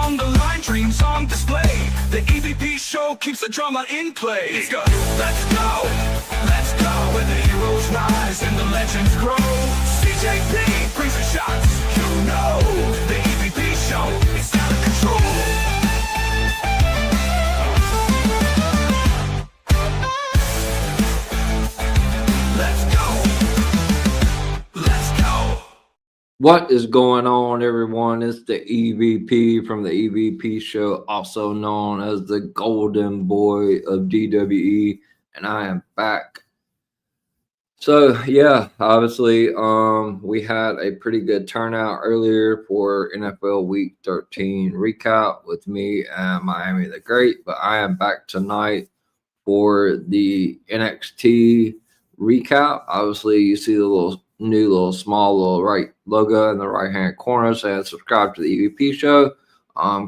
on the line, dreams on display. The EVP show keeps the drama in play. Let's go, let's go, let's go. Where the heroes rise and the legends grow. CJP brings the shots, you know. The EVP show is out of control. What is going on, everyone? It's the EVP from the EVP Show, also known as the Golden Boy of DWE, and I am back. So yeah, obviously, we had a pretty good turnout earlier for NFL Week 13 recap with me and Miami the Great, but I am back tonight for the NXT recap. Obviously, you see the small right logo in the right hand corner saying subscribe to the EVP show,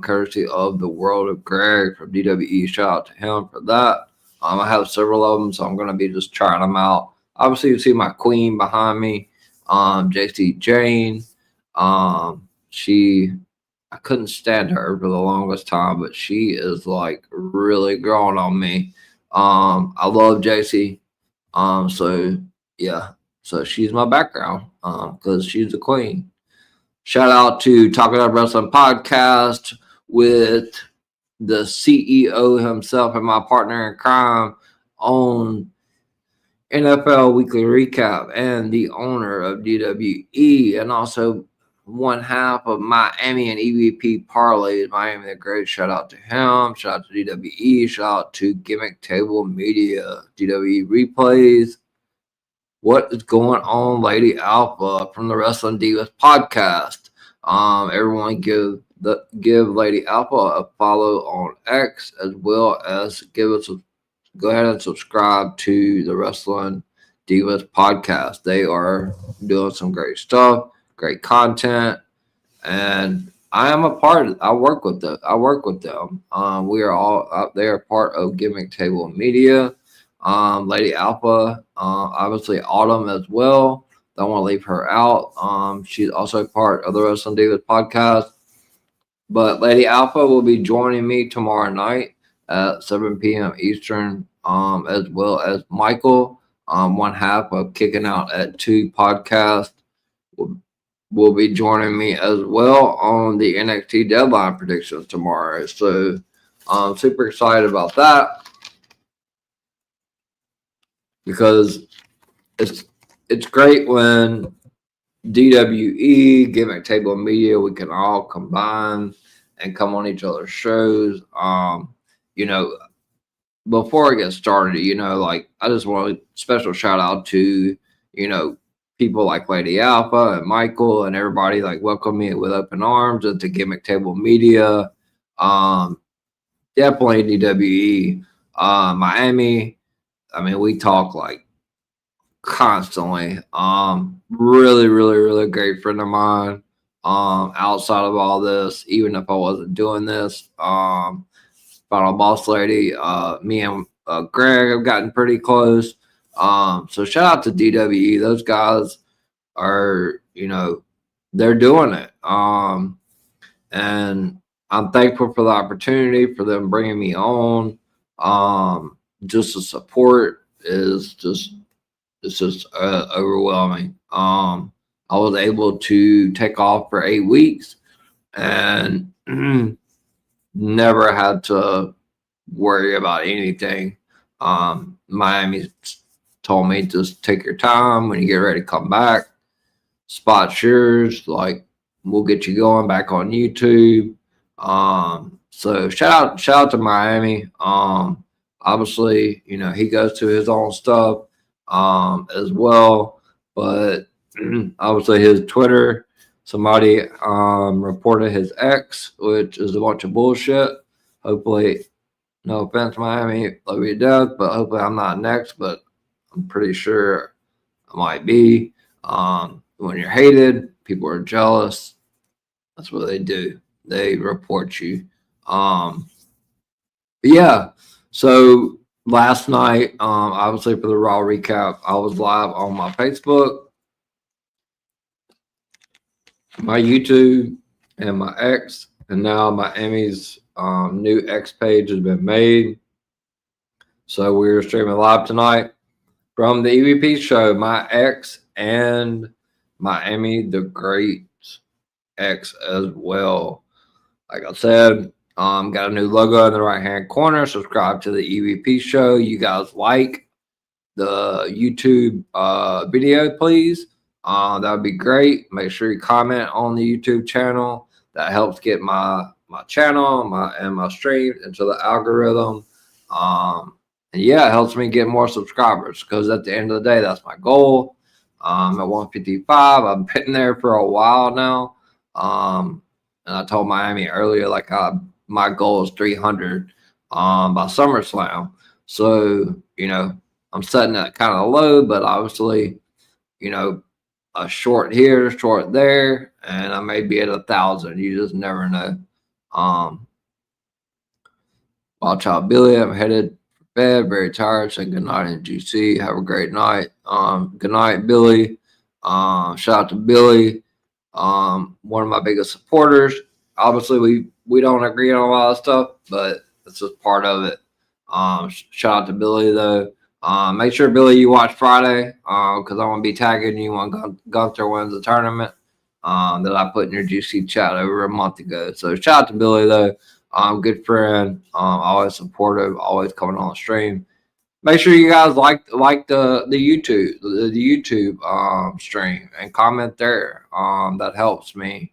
courtesy of the World of Greg from DWE. Shout out to him for that. I have several of them, so I'm going to be just trying them out. Obviously, you see my queen behind me, JC Jane. I couldn't stand her for the longest time, but she is like really growing on me. I love JC. So yeah. So she's my background because she's the queen. Shout out to Talking About Wrestling Podcast with the CEO himself and my partner in crime on NFL Weekly Recap and the owner of DWE and also one half of Miami and EVP Parlays, Miami the Great. Shout out to him. Shout out to DWE. Shout out to Gimmick Table Media, DWE Replays. What is going on, Lady Alpha from the Wrestling Divas podcast? Everyone give Lady Alpha a follow on X, as well as go ahead and subscribe to the Wrestling Divas podcast. They are doing some great stuff, great content, and I am a part of it. I work with them. We are all out there part of Gimmick Table Media. Lady Alpha, obviously Autumn as well. Don't want to leave her out. She's also part of the Wrestling Divas podcast. But Lady Alpha will be joining me tomorrow night at 7 p.m. Eastern, as well as Michael, one half of Kicking Out at 2 podcast, will be joining me as well on the NXT Deadline predictions tomorrow. So I'm super excited about that, because it's great when DWE, Gimmick Table Media, we can all combine and come on each other's shows. Before I get started, I just want a special shout out to, people like Lady Alpha and Michael and everybody welcome me with open arms into Gimmick Table Media. Definitely DWE, Miami. I mean, we talk constantly. Really, really, really great friend of mine. Outside of all this, even if I wasn't doing this, Final Boss Lady, me and Greg have gotten pretty close. So shout out to DWE. Those guys are, they're doing it. And I'm thankful for the opportunity for them bringing me on. Just the support is just overwhelming. I was able to take off for 8 weeks and never had to worry about anything. Miami told me just take your time. When you get ready to come back, spot's yours. We'll get you going back on YouTube. So shout out to Miami. Obviously, he goes to his own stuff as well, but obviously his Twitter, somebody reported his ex, which is a bunch of bullshit. Hopefully, no offense, Miami, love you to death, but hopefully I'm not next, but I'm pretty sure I might be. When you're hated, people are jealous. That's what they do. They report you. Yeah. So last night, obviously for the Raw recap, I was live on my Facebook, my YouTube, and my X, And now Miami's new X page has been made. So we're streaming live tonight from the EVP show, my X and Miami the Great X as well. Like I said, got a new logo in the right hand corner. Subscribe to the EVP show. You guys like the YouTube video, please. That would be great. Make sure you comment on the YouTube channel. That helps get my channel and my stream into the algorithm. And yeah, it helps me get more subscribers because at the end of the day, that's my goal. At 155, I've been there for a while now. And I told Miami earlier, like my goal is 300 by SummerSlam. So, you know, I'm setting that kind of low, but obviously, you know, a short here, short there, and I may be at 1,000. You just never know. Watch out, Billy. I'm headed for bed, very tired. Say good night in GC. Have a great night. Good night, Billy. Shout out to Billy. One of my biggest supporters. Obviously, we don't agree on a lot of stuff, but it's just part of it. Shout out to Billy though. Make sure, Billy, you watch Friday because I want to be tagging you when Gunther wins the tournament that I put in your GC chat over a month ago. So shout out to Billy though. Good friend, always supportive, always coming on the stream. Make sure you guys like the YouTube stream and comment there. That helps me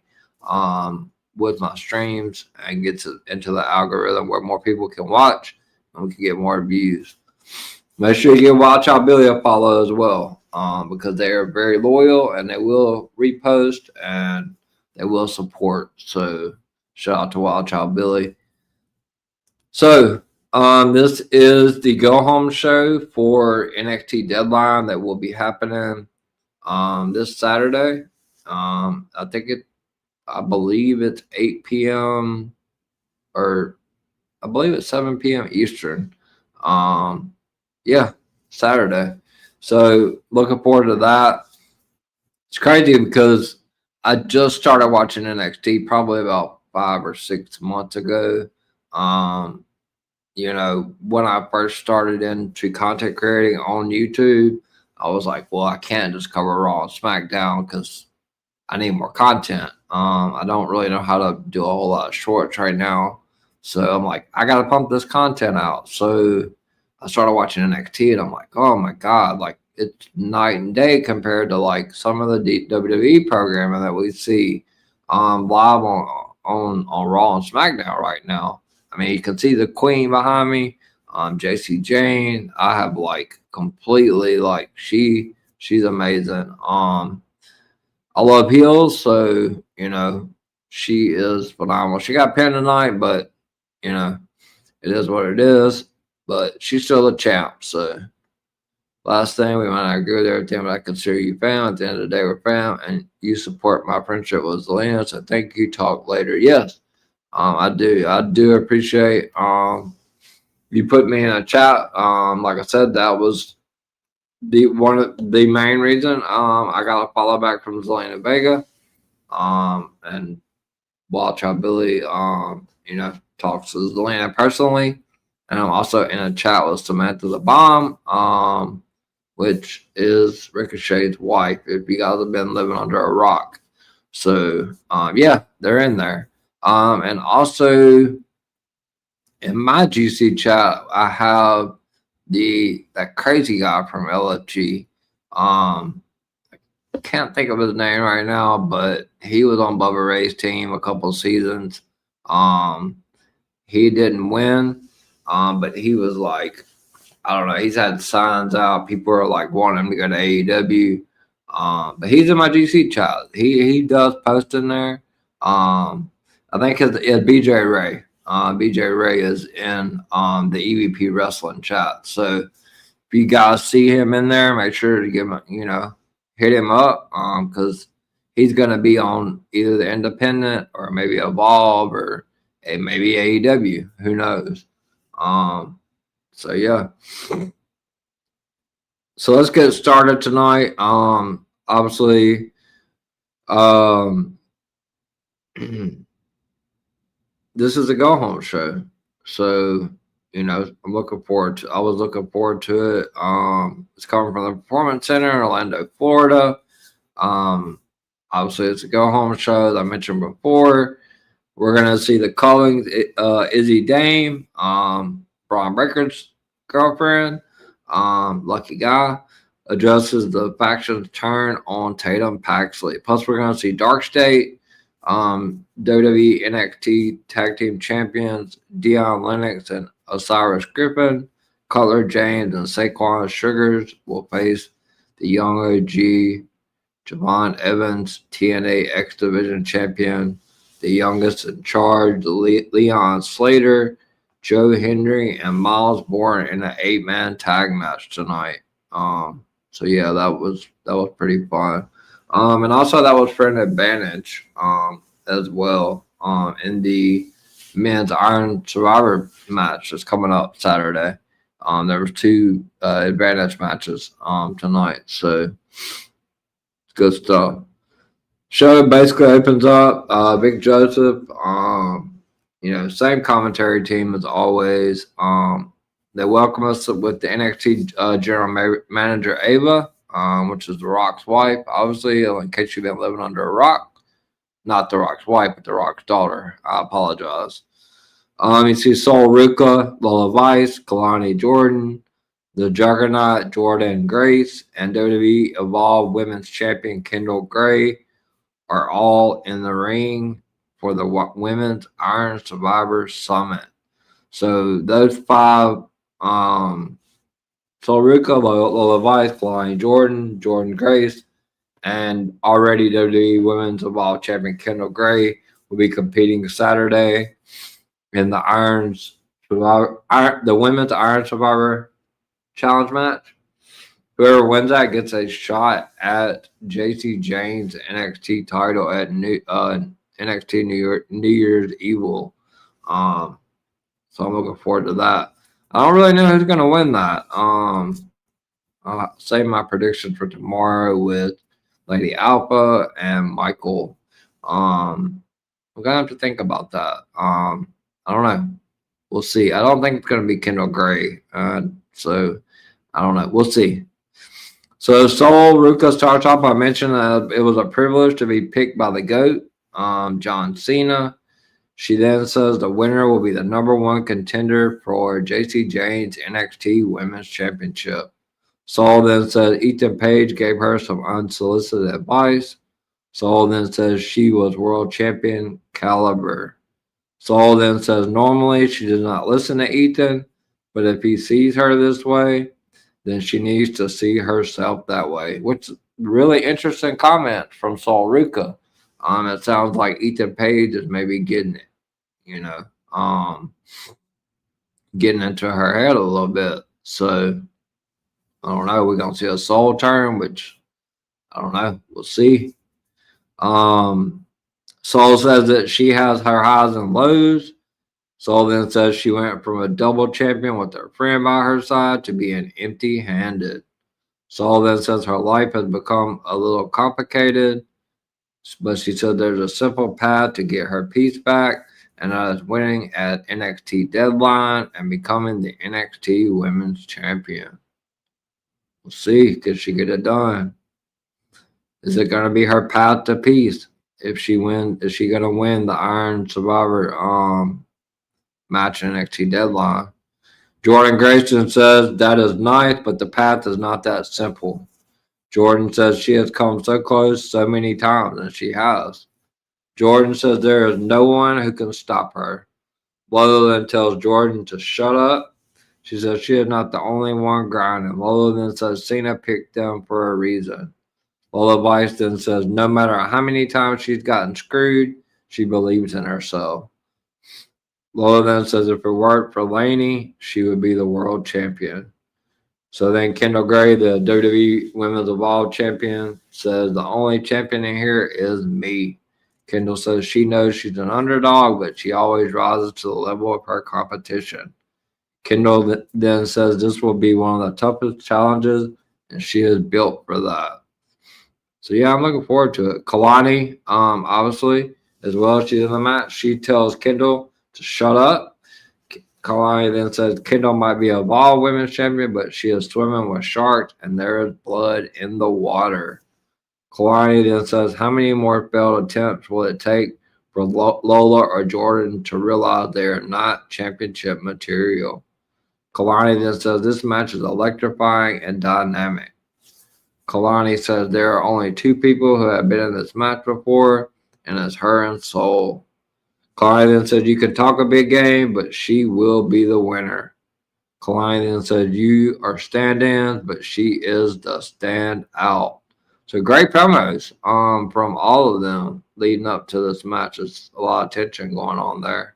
with my streams and gets it into the algorithm where more people can watch and we can get more views. Make sure you give Watch Out Billy a follow as well because they are very loyal and they will repost and they will support. So shout out to Watch Out Billy. So this is the go home show for NXT Deadline that will be happening this Saturday. I believe it's 8 p.m. or I believe it's 7 p.m. Eastern. Yeah, Saturday. So looking forward to that. It's crazy because I just started watching NXT probably about 5 or 6 months ago. You know, when I first started into content creating on YouTube, I was like, well, I can't just cover Raw and SmackDown because I need more content. I don't really know how to do a whole lot of shorts right now. So I'm like, I got to pump this content out. So I started watching NXT and I'm like, oh my God, like it's night and day compared to like some of the WWE programming that we see live on Raw and SmackDown right now. I mean, you can see the Queen behind me, JC Jane. I have like completely like she's amazing. I love heels, so you know she is phenomenal. She got pinned tonight, but you know it is what it is. But she's still a champ. So last thing, we might not agree with everything, but I consider you fam. At the end of the day, we're fam, and you support my friendship with Zelina. So thank you. Talk later. Yes. I do appreciate you put me in a chat. Like I said, that was the main reason I got a follow back from Zelina Vega. And Watch Out Billy you know, talks to Zelina personally. And I'm also in a chat with Samantha the Bomb, which is Ricochet's wife, if you guys have been living under a rock. So yeah, they're in there. And also in my GC chat, I have that crazy guy from LFG. I can't think of his name right now, but he was on Bubba Ray's team a couple seasons. He didn't win, but he was like, I don't know, he's had signs out. People are like wanting him to go to AEW. But he's in my GC chat. He does post in there. I think it's BJ Ray. BJ Ray is in the EVP Wrestling chat. So if you guys see him in there, make sure to give him, you know, hit him up because he's going to be on either the Independent or maybe Evolve or maybe AEW. Who knows? So yeah. So let's get started tonight. Obviously, this is a go home show. So, I'm looking forward to I was looking forward to it. It's coming from the Performance Center in Orlando, Florida. Um, Obviously it's a go home show, as I mentioned before. We're gonna see the Cullings, Izzy Dame, Braun Breaker's girlfriend, Lucky Guy, addresses the faction's turn on Tatum Paxley. Plus, we're gonna see Dark State, WWE NXT Tag Team Champions Dion Lennox and Osiris Griffin, Cutler James and Saquon Sugars will face the Young OG Javon Evans, TNA X Division Champion, the youngest in charge, Leon Slater, Joe Hendry, and Miles Bourne in an 8-man tag match tonight. So yeah, that was pretty fun. And also that was for an advantage as well in the men's Iron Survivor match that's coming up Saturday. There was 2 advantage matches tonight, so good stuff. Show basically opens up. Big Joseph, same commentary team as always. They welcome us with the NXT general manager Ava, which is The Rock's wife. Obviously, in case you've been living under a rock, not The Rock's wife, but The Rock's daughter. I apologize. You see Sol Ruka, Lola Vice, Kalani Jordan, the Juggernaut Jordan Grace, and WWE Evolve Women's Champion Kendall Gray are all in the ring for the Women's Iron Survivor Summit. So those 5, Sol Ruka, Lola Vice, Kalani Jordan, Jordan Grace, and already WWE Women's Evolve Champion Kendall Gray will be competing Saturday in the Women's Iron Survivor Challenge match. Whoever wins that gets a shot at JC Jane's NXT title at NXT New Year's Evil. So I'm looking forward to that. I don't really know who's going to win that. I'll save my predictions for tomorrow with Lady Alpha and Michael. I'm going to have to think about that. I don't know. We'll see. I don't think it's going to be Kendall Gray. So I don't know. We'll see. So Sol Ruka starts off by mentioning that it was a privilege to be picked by the GOAT, John Cena. She then says the winner will be the #1 contender for JC Jane's NXT Women's Championship. Sol then said Ethan Page gave her some unsolicited advice. Sol then says she was world champion caliber. Sol then says normally she does not listen to Ethan, but if he sees her this way, then she needs to see herself that way, which is really interesting comment from Sol Ruka. It sounds like Ethan Page is maybe getting it, getting into her head a little bit. So I don't know. We're gonna see a Sol turn, which I don't know. We'll see. Sol says that she has her highs and lows. Sol then says she went from a double champion with her friend by her side to being empty-handed. Sol then says her life has become a little complicated, but she said there's a simple path to get her peace back, and that is winning at NXT Deadline and becoming the NXT Women's Champion. We'll see. Can she get it done? Is it going to be her path to peace? If she wins, is she going to win the Iron Survivor match in NXT Deadline? Jordan Grayson says that is nice, but the path is not that simple. Jordan says she has come so close so many times, and she has. Jordan says there is no one who can stop her. Lola then tells Jordan to shut up. She says she is not the only one grinding. Lola then says Cena picked them for a reason. Lola Vice then says no matter how many times she's gotten screwed, she believes in herself. Lola then says if it worked for Laney, she would be the world champion. So then Kendall Gray, the WWE Women's Evolve champion, says the only champion in here is me. Kendall says she knows she's an underdog, but she always rises to the level of her competition. Kendall then says this will be one of the toughest challenges, and she is built for that. So yeah, I'm looking forward to it. Kalani, obviously, as well as she's in the match, she tells Kendall to shut up. Kalani then says Kendall might be a Evolve Women's Champion, but she is swimming with sharks and there is blood in the water. Kalani then says, how many more failed attempts will it take for Lola or Jordan to realize they are not championship material? Kalani then says, this match is electrifying and dynamic. Kalani says there are only two people who have been in this match before, and it's her and Soul. Kalani then said, you can talk a big game, but she will be the winner. Kalani then said, you are stand-ins, but she is the stand-out. So great promos from all of them leading up to this match. There's a lot of tension going on there.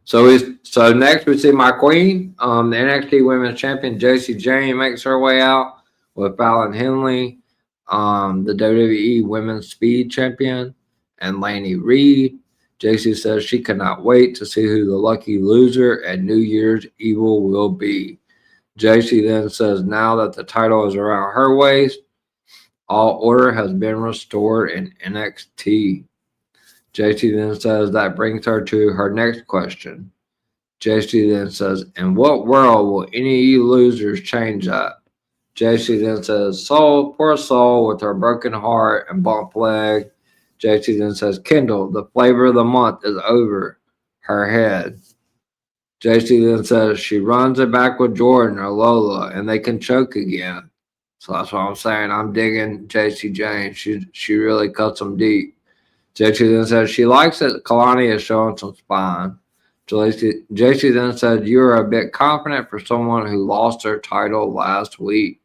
So next we see my queen, the NXT Women's Champion Jacy Jayne makes her way out with Fallon Henley, the WWE Women's Speed Champion, and Laney Reed. Jacy says she cannot wait to see who the lucky loser at New Year's Evil will be. Jacy then says now that the title is around her waist, all order has been restored in NXT. Jacy then says that brings her to her next question. Jacy then says, in what world will any of you losers change that? Jacy then says, Soul, poor Soul with her broken heart and bump leg. Jacy then says, Kendall, the flavor of the month is over her head. Jacy then says she runs it back with Jordan or Lola and they can choke again. So that's what I'm saying. I'm digging Jacy Jayne. She really cuts them deep. Jacy then says she likes that Kalani is showing some spine. Jacy then said you are a bit confident for someone who lost her title last week.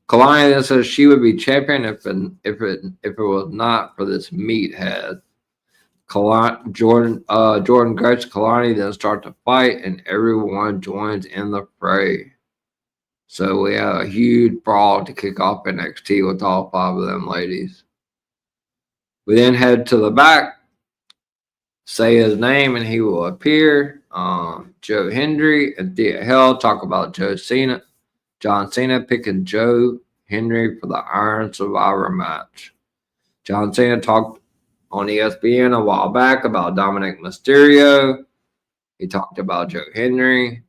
Kalani then says she would be champion if it was not for this meathead. Jordan Grace Kalani then start to fight and everyone joins in the fray. So we have a huge brawl to kick off NXT with all five of them ladies. We then head to the back, say his name and he will appear. Joe Hendry and Thea Hale talk about John Cena picking Joe Hendry for the Iron Survivor match. John Cena talked on ESPN a while back about Dominic Mysterio. He talked about Joe Hendry.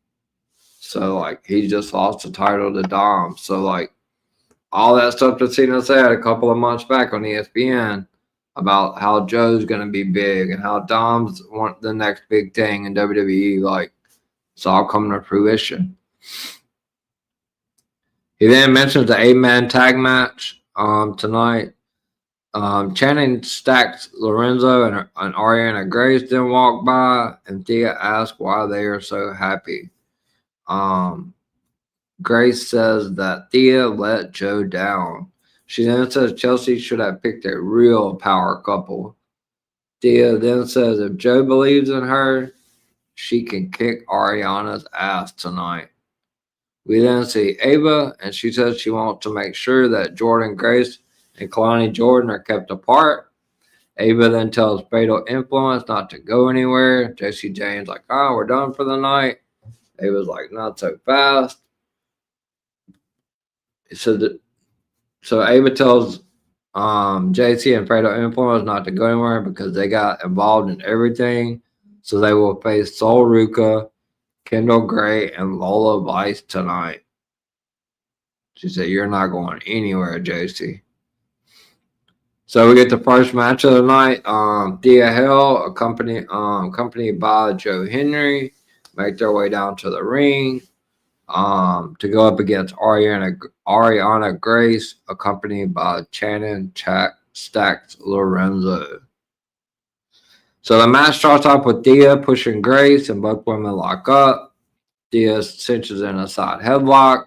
So, he just lost the title to Dom. So, all that stuff that Cena said a couple of months back on ESPN about how Joe's going to be big and how Dom's the next big thing in WWE, it's all coming to fruition. He then mentions the 8-man tag match tonight. Channing Stacks Lorenzo and Ariana Grace then walk by, and Thea asks why they are so happy. Grace says that Thea let Joe down. She then says Chelsea should have picked a real power couple. Thea then says if Joe believes in her, she can kick Ariana's ass tonight. We then see Ava, and she says she wants to make sure that Jordan Grace and Kalani Jordan are kept apart. Ava then tells Fatal Influence not to go anywhere. Jacy Jayne's like, oh, we're done for the night. Ava's like, not so fast. So Ava tells JC and Fatal Influence not to go anywhere because they got involved in everything. So they will face Sol Ruka, Kendall Gray, and Lola Vice tonight. She said, you're not going anywhere, JC. So we get the first match of the night. Thea Hale, accompanied by Joe Hendry, make their way down to the ring to go up against Ariana Grace, accompanied by Channing Stacks Lorenzo. So the match starts off with Thea pushing Grace, and both women lock up. Thea cinches in a side headlock,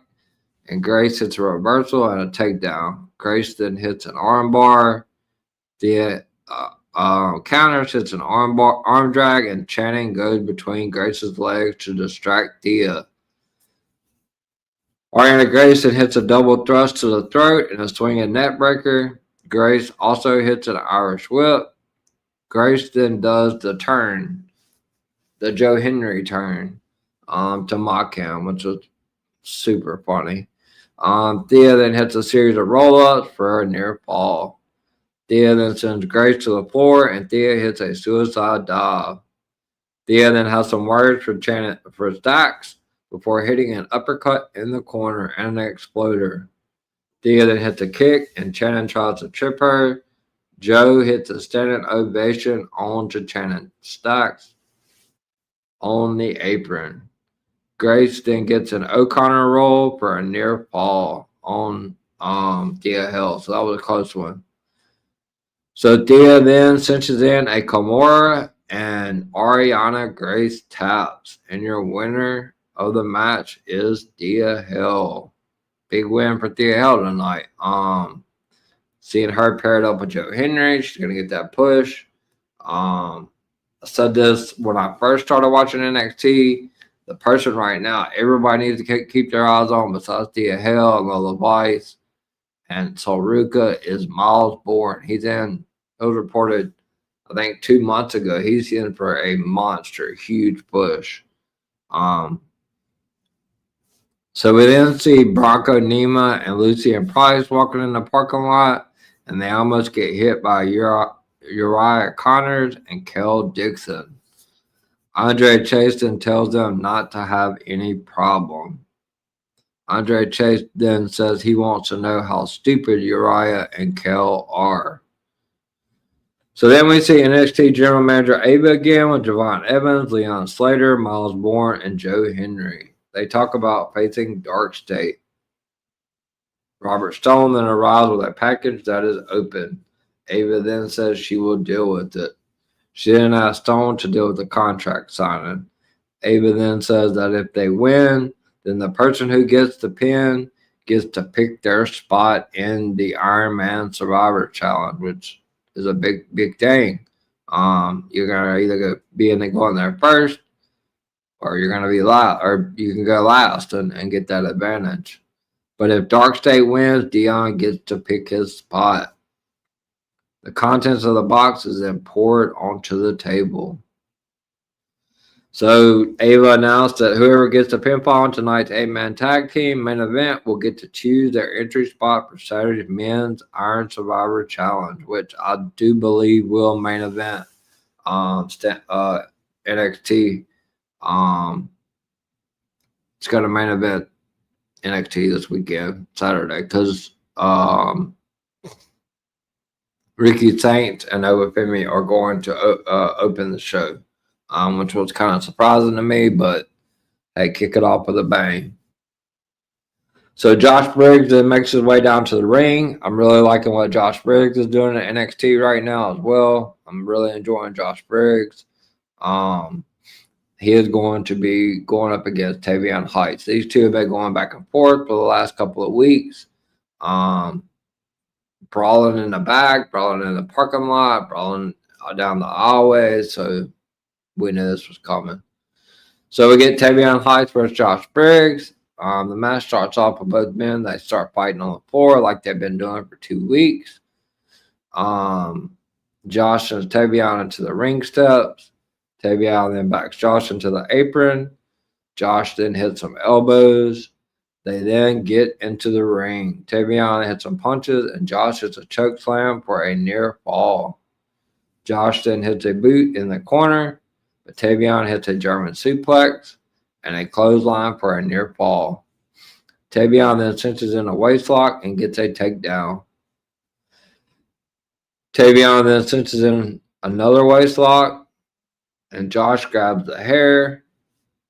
and Grace hits a reversal and a takedown. Grace then hits an armbar. Thea counters, hits an arm drag, and Channing goes between Grace's legs to distract Thea. Ariana Grace then hits a double thrust to the throat and a swinging net breaker. Grace also hits an Irish whip. Grace then does the turn, the Joe Hendry turn, to mock him, which was super funny. Thea then hits a series of roll-ups for a near fall. Thea then sends Grace to the floor, and Thea hits a suicide dive. Thea then has some words for Dax before hitting an uppercut in the corner and an exploder. Thea then hits a kick, and Shannon tries to trip her. Joe hits a standing ovation onto Shannon. Dax on the apron. Grace then gets an O'Connor roll for a near fall on Thea Hill. So that was a close one. So Thea then cinches in a Kimura, and Ariana Grace taps. And your winner of the match is Thea Hill. Big win for Thea Hill tonight. Seeing her paired up with Joe Henry, she's gonna get that push. I said this when I first started watching NXT. The person right now, everybody needs to keep their eyes on besides Thea Hill and Lola Vice and Solruka is Miles Bourne. It was reported, I think 2 months ago, he's in for a monster, huge push. So we then see Bronco Nima and Lucian Price walking in the parking lot, and they almost get hit by Uriah Connors and Kel Dixon. Andre Chase then tells them not to have any problem. Andre Chase then says he wants to know how stupid Uriah and Kel are. So then we see NXT General Manager Ava again with Javon Evans, Leon Slater, Miles Bourne, and Joe Henry. They talk about facing Dark State. Robert Stone then arrives with a package that is open. Ava then says she will deal with it. She then asks Stone to deal with the contract signing. Ava then says that if they win, then the person who gets the pin gets to pick their spot in the Iron Man Survivor Challenge, which is a big thing. You're gonna either be going there first, or you're gonna be last, or you can go last and get that advantage. But if Dark State wins, Dion gets to pick his spot. The contents of the box is then poured onto the table. So Ava announced that whoever gets the pinfall in tonight's 8-man tag team main event will get to choose their entry spot for Saturday's men's Iron Survivor Challenge, which I do believe will main event NXT. It's going to main event NXT this weekend, Saturday, because Ricky Saints and Obafemi are going to open the show. Which was kind of surprising to me, but hey, kick it off with a bang. So Josh Briggs then makes his way down to the ring. I'm really liking what Josh Briggs is doing at NXT right now as well. I'm really enjoying Josh Briggs. He is going to be going up against Tavion Heights. These two have been going back and forth for the last couple of weeks. Brawling in the back, brawling in the parking lot, brawling down the hallway. So we knew this was coming. So we get Tavion Heights versus Josh Briggs. The match starts off with both men. They start fighting on the floor like they've been doing for 2 weeks. Josh sends Tavion into the ring steps. Tavion then backs Josh into the apron. Josh then hits some elbows. They then get into the ring. Tavion hits some punches, and Josh hits a choke slam for a near fall. Josh then hits a boot in the corner. But Tavion hits a German suplex and a clothesline for a near fall. Tavion then cinches in a waistlock and gets a takedown. Tavion then cinches in another waistlock, and Josh grabs the hair,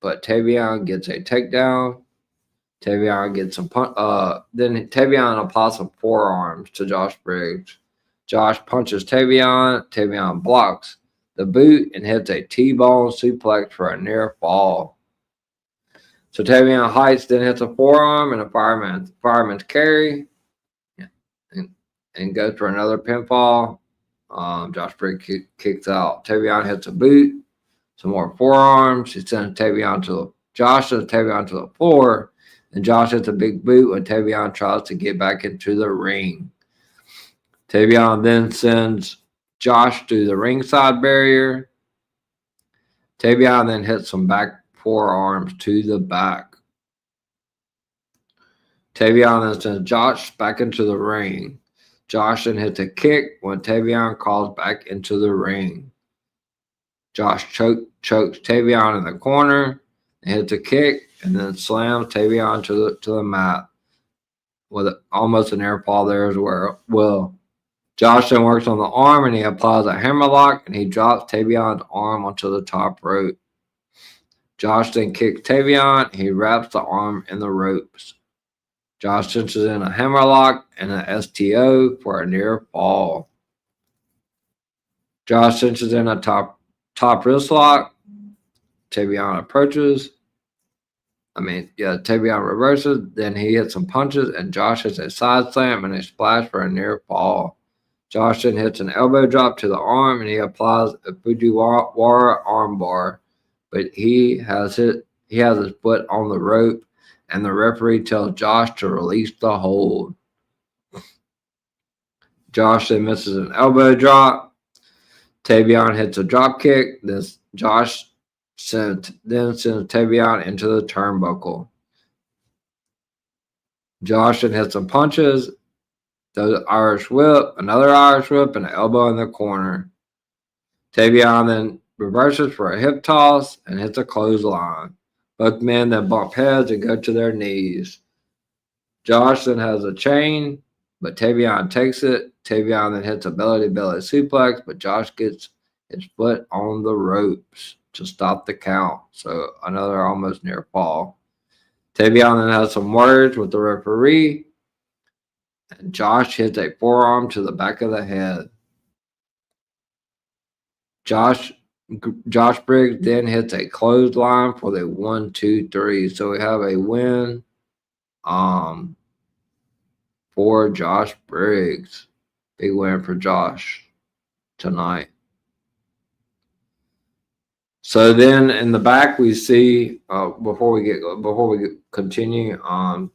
but Tavion gets a takedown. Tavion gets some then Tavion applies some forearms to Josh Briggs. Josh punches Tavion. Tavion blocks the boot and hits a T-bone suplex for a near fall. So Tavion Heights then hits a forearm and a fireman's carry and goes for another pinfall. Josh Briggs kicks out. Tavion hits a boot, some more forearms. He sends Josh sends Tavion to the floor, and Josh hits a big boot when Tavion tries to get back into the ring. Tavion then sends Josh through the ringside barrier. Tavion then hits some back forearms to the back. Tavion then sends Josh back into the ring. Josh then hits a kick when Tavion calls back into the ring. Josh chokes Tavion in the corner and hits a kick and then slams Tavion to the mat with almost an air fall there as well. Josh then works on the arm and he applies a hammerlock and he drops Tavion's arm onto the top rope. Josh then kicks Tavion. He wraps the arm in the ropes. Josh cinches in a hammerlock and an STO for a near fall. Josh cinches in a top wrist lock. Tavion approaches. Tavion reverses. Then he hits some punches and Josh hits a side slam and a splash for a near fall. Josh then hits an elbow drop to the arm and he applies a Fujiwara armbar, but he has his foot on the rope and the referee tells Josh to release the hold. Josh then misses an elbow drop. Tavion hits a drop kick. Josh sends Tavion into the turnbuckle. Josh then hits some punches. Does Irish whip, another Irish whip, and an elbow in the corner. Tavion then reverses for a hip toss and hits a clothesline. Both men then bump heads and go to their knees. Josh then has a chain, but Tavion takes it. Tavion then hits a belly-to-belly suplex, but Josh gets his foot on the ropes to stop the count. So another almost near fall. Tavion then has some words with the referee. And Josh hits a forearm to the back of the head. Josh Briggs then hits a clothesline for the 1, 2, 3. So we have a win for Josh Briggs. Big win for Josh tonight. So then in the back we see before we continue,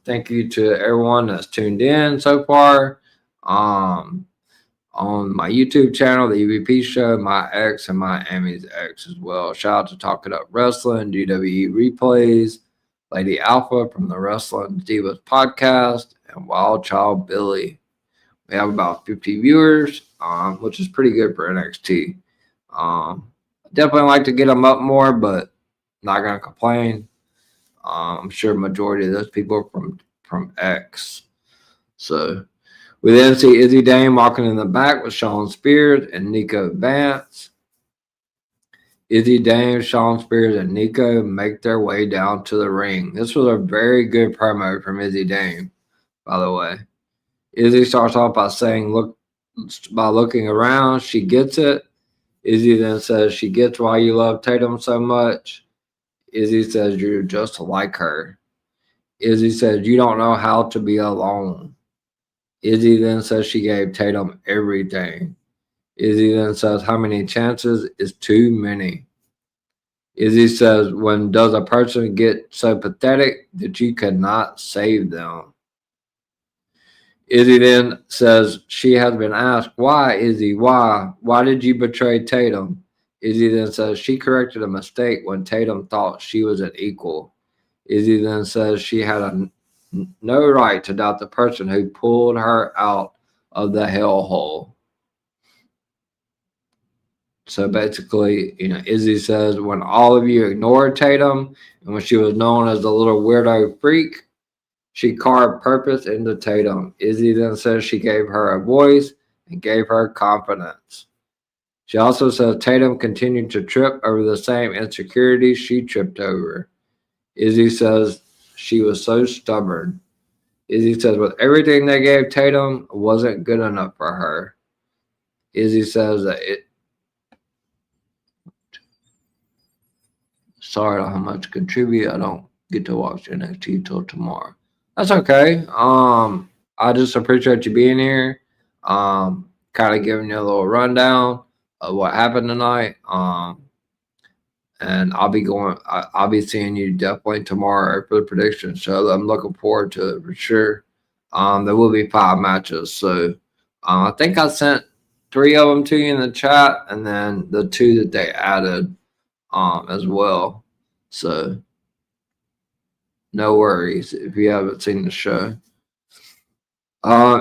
thank you to everyone that's tuned in so far on my YouTube channel, the EVP Show, my ex and my Amy's ex as well. Shout out to Talk It Up Wrestling, DWE Replays, Lady Alpha from the Wrestling Divas podcast, and Wild Child Billy. We have about 50 viewers, which is pretty good for NXT. Definitely like to get them up more, but not going to complain. I'm sure majority of those people are from X. So we then see Izzy Dame walking in the back with Shawn Spears and Nico Vance. Izzy Dame, Shawn Spears, and Nico make their way down to the ring. This was a very good promo from Izzy Dame, by the way. Izzy starts off by saying, by looking around, she gets it. Izzy then says, she gets why you love Tatum so much. Izzy says, you're just like her. Izzy says, you don't know how to be alone. Izzy then says she gave Tatum everything. Izzy then says, how many chances is too many? Izzy says, when does a person get so pathetic that you cannot save them? Izzy then says she has been asked, why, Izzy, why? Why did you betray Tatum? Izzy then says she corrected a mistake when Tatum thought she was an equal. Izzy then says she had no right to doubt the person who pulled her out of the hellhole. So basically, Izzy says when all of you ignored Tatum and when she was known as the little weirdo freak, she carved purpose into Tatum. Izzy then says she gave her a voice and gave her confidence. She also says Tatum continued to trip over the same insecurities she tripped over. Izzy says she was so stubborn. Izzy says with everything they gave Tatum, it wasn't good enough for her. Izzy says that sorry how much contribute. I don't get to watch NXT till tomorrow. That's okay. I just appreciate you being here. Kind of giving you a little rundown of what happened tonight. And I'll be seeing you definitely tomorrow for the prediction show. I'm looking forward to it for sure. There will be 5 matches. So I think I sent 3 of them to you in the chat and then the 2 that they added as well. So no worries if you haven't seen the show.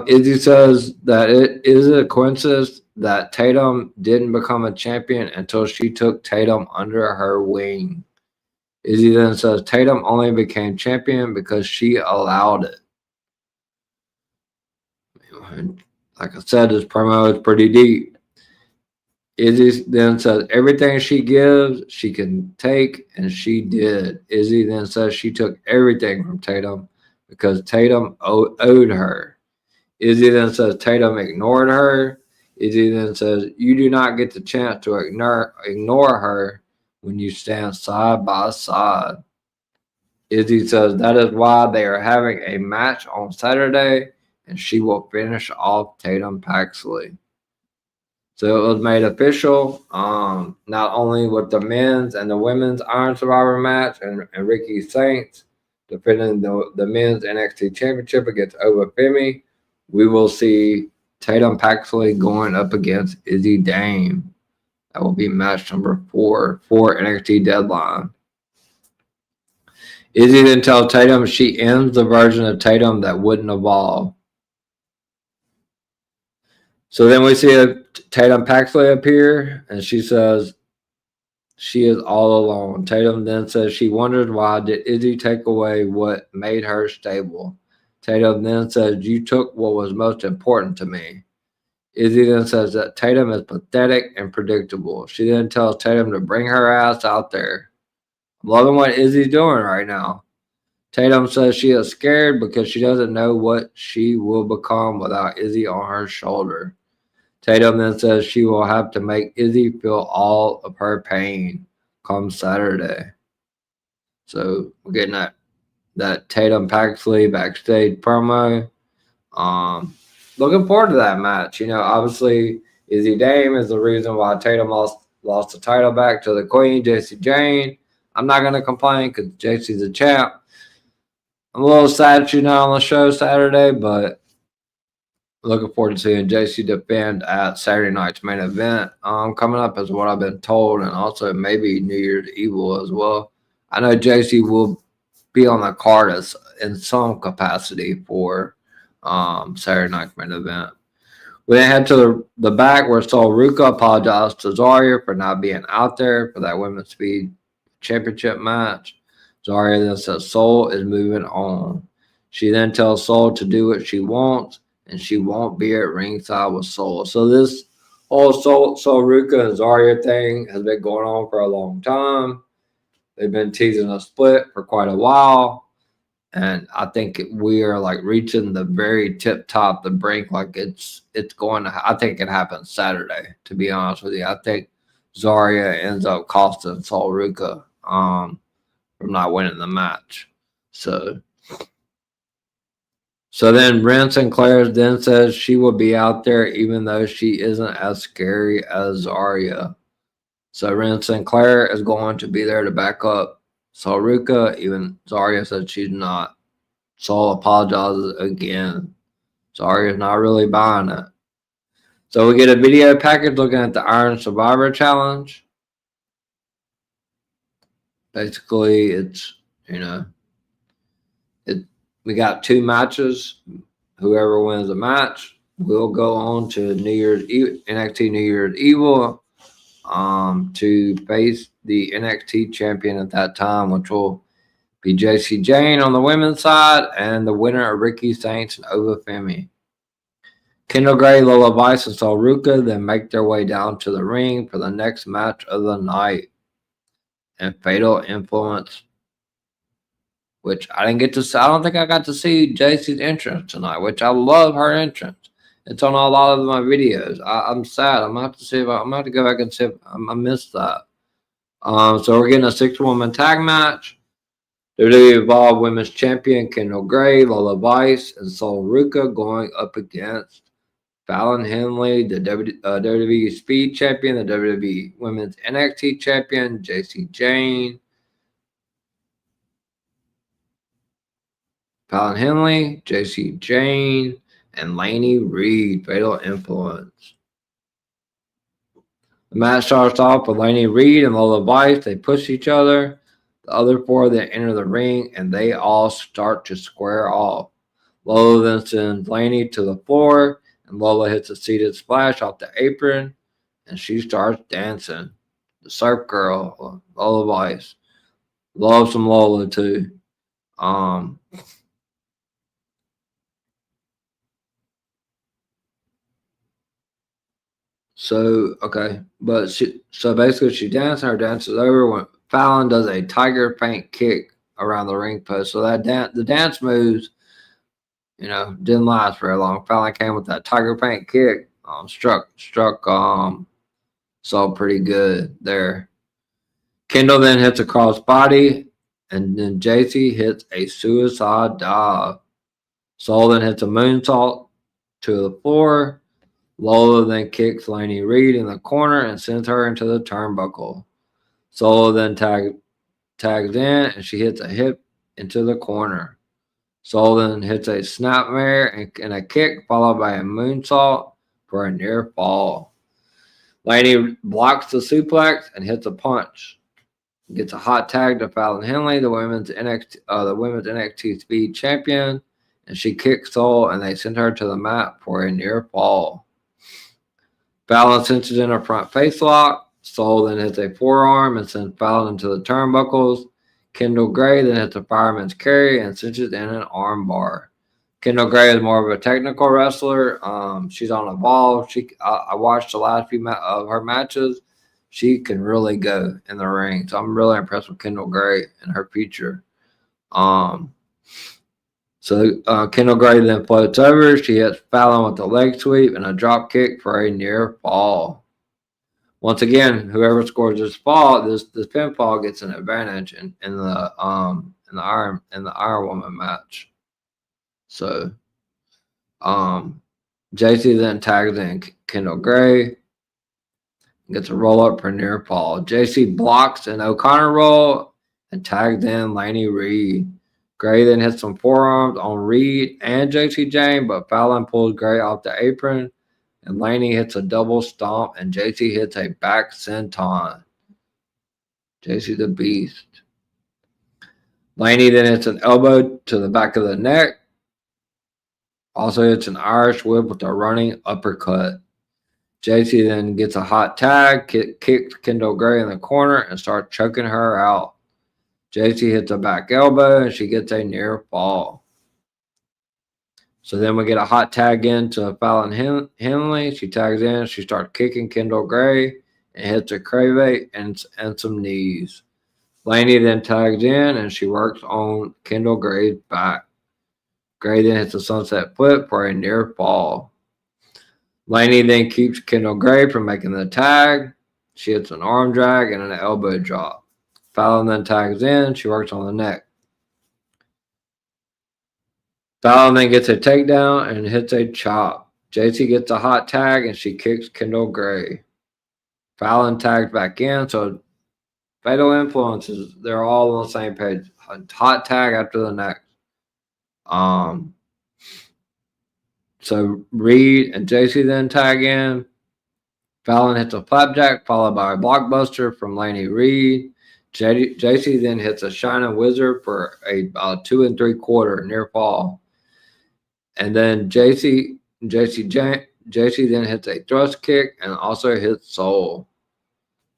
Izzy says that it is a coincidence that Tatum didn't become a champion until she took Tatum under her wing. Izzy then says Tatum only became champion because she allowed it. Like I said, this promo is pretty deep. Izzy then says everything she gives, she can take, and she did. Izzy then says she took everything from Tatum because Tatum owed her. Izzy then says Tatum ignored her. Izzy then says you do not get the chance to ignore her when you stand side by side. Izzy says that is why they are having a match on Saturday, and she will finish off Tatum Paxley. So it was made official, not only with the men's and the women's Iron Survivor match and Ricky Saints defending the men's NXT Championship against Wwe Nxt. We will see Tatum Paxley going up against Izzy Dame. That will be match number 4 for NXT Deadline. Izzy then tells Tatum she ends the version of Tatum that wouldn't evolve. So then we see a Tatum Paxley appear, and she says she is all alone. Tatum then says she wonders why did Izzy take away what made her stable. Tatum then says you took what was most important to me. Izzy then says that Tatum is pathetic and predictable. She then tells Tatum to bring her ass out there. I'm loving what Izzy's doing right now. Tatum says she is scared because she doesn't know what she will become without Izzy on her shoulder. Tatum then says she will have to make Izzy feel all of her pain come Saturday. So we're getting that Tatum Paxley backstage promo. Looking forward to that match. You know, obviously Izzy Dame is the reason why Tatum lost the title back to the Queen, Jacy Jayne. I'm not going to complain because Jacy's a champ. I'm a little sad she's not on the show Saturday, but looking forward to seeing Jacy defend at Saturday night's main event. Coming up is what I've been told, and also maybe New Year's Evil as well. I know Jacy will be on the card in some capacity for Saturday night's main event. We then head to the back where Sol Ruca apologized to Zarya for not being out there for that Women's Speed Championship match. Zarya then says Sol is moving on. She then tells Sol to do what she wants, and she won't be at ringside with Sol. So this whole Sol Ruca and Zarya thing has been going on for a long time. They've been teasing a split for quite a while. And I think we are like reaching the very tip top, the brink. Like it's going to, I think it happens Saturday, to be honest with you. I think Zarya ends up costing Sol Ruca from not winning the match. So then Ren Sinclair then says she will be out there even though she isn't as scary as Zarya. So Ren Sinclair is going to be there to back up Sol Ruca. Even Zarya said she's not. Sol apologizes again. Zarya's not really buying it. So we get a video package looking at the Iron Survivor Challenge. Basically, it's, you know, we got 2 matches. Whoever wins the match will go on to NXT New Year's Evil to face the NXT champion at that time, which will be Jacy Jayne on the women's side and the winner of Ricky Saints and Wwe Nxt. Kendall Gray, Lola Vice, and Sol Ruca then make their way down to the ring for the next match of the night. And Fatal Influence, which I didn't get to see. I don't think I got to see Jacy's entrance tonight, which I love her entrance. It's on a lot of my videos. I'm sad. I'm going to have to see if I'm going to have to go back and see if I missed that. So we're getting a 6-woman tag match. WWE Evolve Women's Champion Kendall Gray, Lola Vice, and Sol Ruca going up against Fallon Henley, the WWE Speed Champion, the WWE Women's NXT Champion, Jacy Jayne. Fallon Henley, Jacy Jayne, and Lainey Reed, Fatal Influence. The match starts off with Lainey Reed and Lola Vice. They push each other. The other 4 then enter the ring, and they all start to square off. Lola then sends Laney to the floor, and Lola hits a seated splash off the apron, and she starts dancing. The Surf Girl, Lola Vice. Love some Lola too. So basically she dances, her dance is over when Fallon does a tiger paint kick around the ring post. So the dance moves, didn't last very long. Fallon came with that tiger paint kick, struck Saul pretty good there. Kendall then hits a crossbody, and then JC hits a suicide dive. Saul then hits a moonsault to the floor. Lola then kicks Laney Reed in the corner and sends her into the turnbuckle. Solo then tags in, and she hits a hip into the corner. Solo then hits a snapmare and a kick, followed by a moonsault for a near fall. Laney blocks the suplex and hits a punch. Gets a hot tag to Fallon Henley, the women's NXT Speed Champion, and she kicks Soul, and they send her to the mat for a near fall. Fallon cinches in a front face lock. Soul then hits a forearm and sends Fallon into the turnbuckles. Kendall Gray then hits a fireman's carry and cinches in an armbar. Kendall Gray is more of a technical wrestler. She's on Evolve. I watched the last few of her matches. She can really go in the ring. So I'm really impressed with Kendall Gray and her future. Kendall Gray then floats over. She hits Fallon with a leg sweep and a drop kick for a near fall. Once again, whoever scores this pinfall gets an advantage in the Iron Woman match. So, JC then tags in Kendall Gray. Gets a roll up for near fall. JC blocks an O'Connor roll and tags in Laney Reed. Gray then hits some forearms on Reed and JC Jane, but Fallon pulls Gray off the apron, and Laney hits a double stomp, and JC hits a back senton. JC the Beast. Laney then hits an elbow to the back of the neck. Also hits an Irish whip with a running uppercut. JC then gets a hot tag, kicks Kendall Gray in the corner, and starts choking her out. JC hits a back elbow, and she gets a near fall. So then we get a hot tag into Fallon Henley. She tags in. She starts kicking Kendall Gray and hits a crave and some knees. Laney then tags in, and she works on Kendall Gray's back. Gray then hits a sunset flip for a near fall. Laney then keeps Kendall Gray from making the tag. She hits an arm drag and an elbow drop. Fallon then tags in. She works on the neck. Fallon then gets a takedown and hits a chop. JC gets a hot tag, and she kicks Kendall Gray. Fallon tags back in, so Fatal Influences, they're all on the same page. Hot tag after the next. So Reed and JC then tag in. Fallon hits a flapjack, followed by a blockbuster from Laney Reed. JC then hits a Shining Wizard for a 2 3/4 near fall. And then JC then hits a thrust kick and also hits Soul.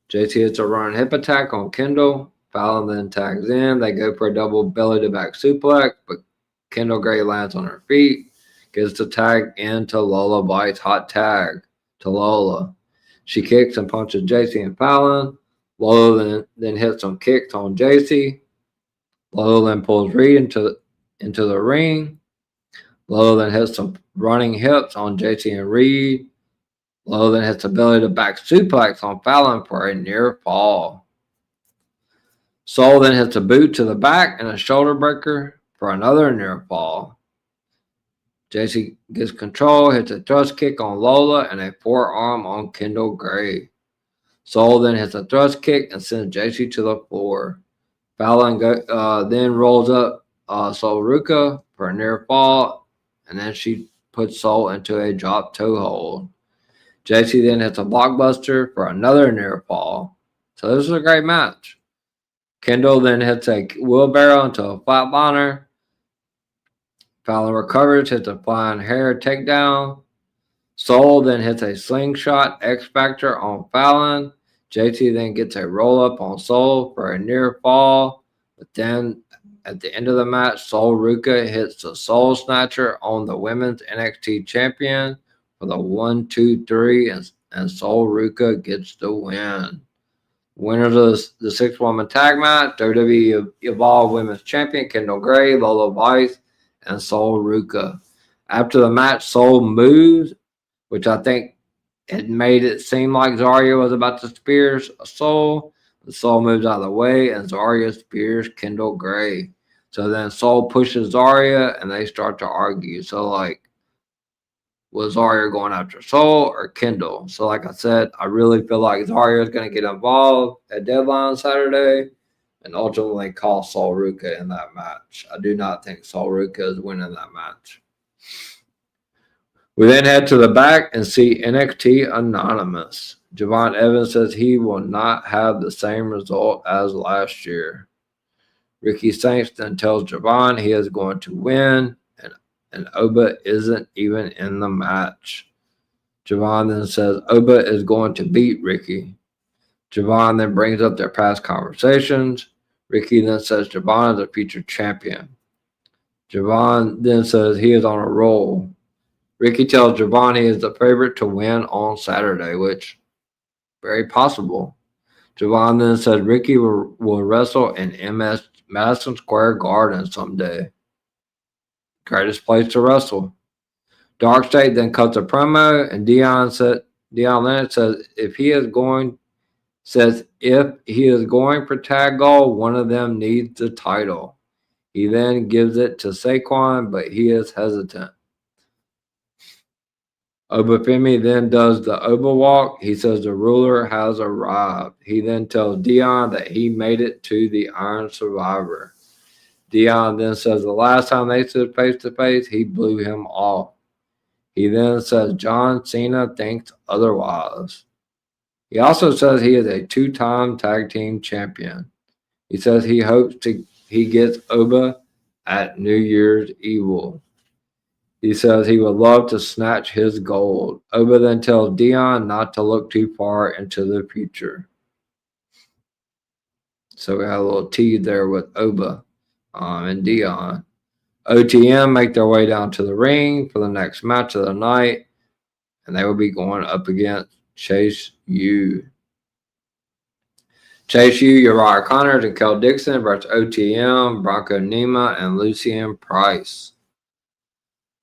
JC hits a running hip attack on Kendall. Fallon then tags in. They go for a double belly to back suplex, but Kendall Gray lands on her feet. Gets the tag into Lola Bites hot tag to Lola. She kicks and punches JC and Fallon. Lola then hits some kicks on JC. Lola then pulls Reed into the ring. Lola then hits some running hips on JC and Reed. Lola then hits a belly to back suplex on Fallon for a near fall. Soul then hits a boot to the back and a shoulder breaker for another near fall. JC gets control, hits a thrust kick on Lola and a forearm on Kendall Gray. Soul then hits a thrust kick and sends JC to the floor. Fallon then rolls up Soul Ruka for a near fall, and then she puts Soul into a drop toe hold. JC then hits a blockbuster for another near fall. So this is a great match. Kendall then hits a wheelbarrow into a flatliner. Fallon recovers, hits a flying hair takedown. Soul then hits a slingshot X Factor on Fallon. JT then gets a roll up on Soul for a near fall. But then at the end of the match, Soul Ruka hits the Soul Snatcher on the women's NXT champion for the 1, 2, 3, and Soul Ruka gets the win. Winners of the 6-woman tag match, WWE Evolve Women's Champion Kendall Gray, Lola Vice, and Soul Ruka. After the match, Soul moves, which I think it made it seem like Zarya was about to spear Soul. The Soul moves out of the way, and Zarya spears Kendall Gray. So then Soul pushes Zarya, and they start to argue. So, like, was Zarya going after Soul or Kendall? So, like I said, I really feel like Zarya is going to get involved at Deadline Saturday and ultimately call Soul Ruka in that match. I do not think Soul Ruka is winning that match. We then head to the back and see NXT Anonymous. Javon Evans says he will not have the same result as last year. Ricky Saints then tells Javon he is going to win, and Oba isn't even in the match. Javon then says Oba is going to beat Ricky. Javon then brings up their past conversations. Ricky then says Javon is a future champion. Javon then says he is on a roll. Ricky tells Javon he is the favorite to win on Saturday, which very possible. Javon then says Ricky will wrestle in Madison Square Garden someday. Greatest place to wrestle. Dark State then cuts a promo, and Dion Leonard says if he is going for tag goal, one of them needs the title. He then gives it to Saquon, but he is hesitant. Obafemi then does the Oba walk. He says the ruler has arrived. He then tells Dion that he made it to the Iron Survivor. Dion then says the last time they stood face to face, he blew him off. He then says John Cena thinks otherwise. He also says he is a 2-time tag team champion. He says he hopes he gets Oba at New Year's Evil. He says he would love to snatch his gold. Oba then tells Dion not to look too far into the future. So we had a little tease there with Oba and Dion. OTM make their way down to the ring for the next match of the night, and they will be going up against Chase U. Chase U, Uriah Connors, and Kel Dixon versus OTM, Bronco Nima, and Lucien Price.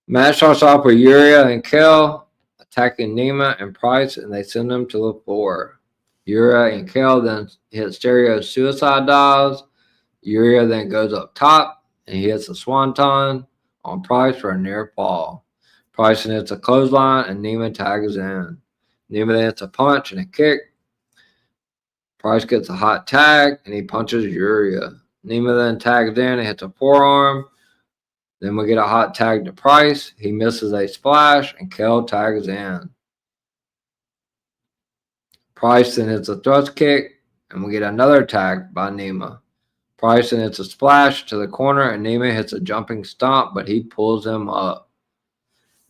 Match starts off with Uriah and Kel attacking Nima and Price, and they send them to the floor. Uriah and Kel then hit stereo suicide dives. Uriah then goes up top, and he hits a swanton on Price for a near fall. Price then hits a clothesline, and Nima tags in. Nima then hits a punch and a kick. Price gets a hot tag, and he punches Uriah. Nima then tags in and hits a forearm. Then we get a hot tag to Price. He misses a splash, and Kel tags in. Price then hits a thrust kick, and we get another tag by Nima. Price then hits a splash to the corner, and Nima hits a jumping stomp, but he pulls him up.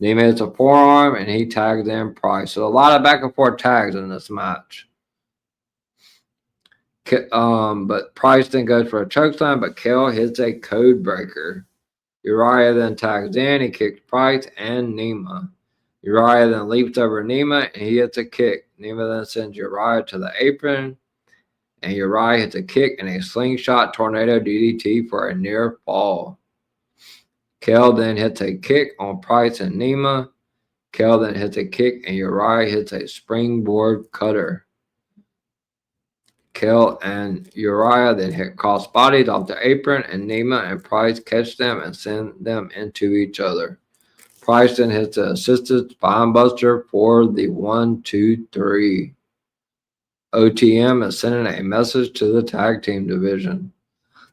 Nima hits a forearm, and he tags in Price. So a lot of back and forth tags in this match. But Price then goes for a chokeslam, but Kel hits a code breaker. Uriah then tags in. He kicks Price and Nima. Uriah then leaps over Nima, and he hits a kick. Nima then sends Uriah to the apron, and Uriah hits a kick and a slingshot tornado DDT for a near fall. Kel then hits a kick on Price and Nima. Kel then hits a kick, and Uriah hits a springboard cutter. Kel and Uriah then hit cross bodies off the apron, and Nima and Price catch them and send them into each other. Price then hits an assisted spinebuster for the 1, 2, 3. OTM is sending a message to the tag team division.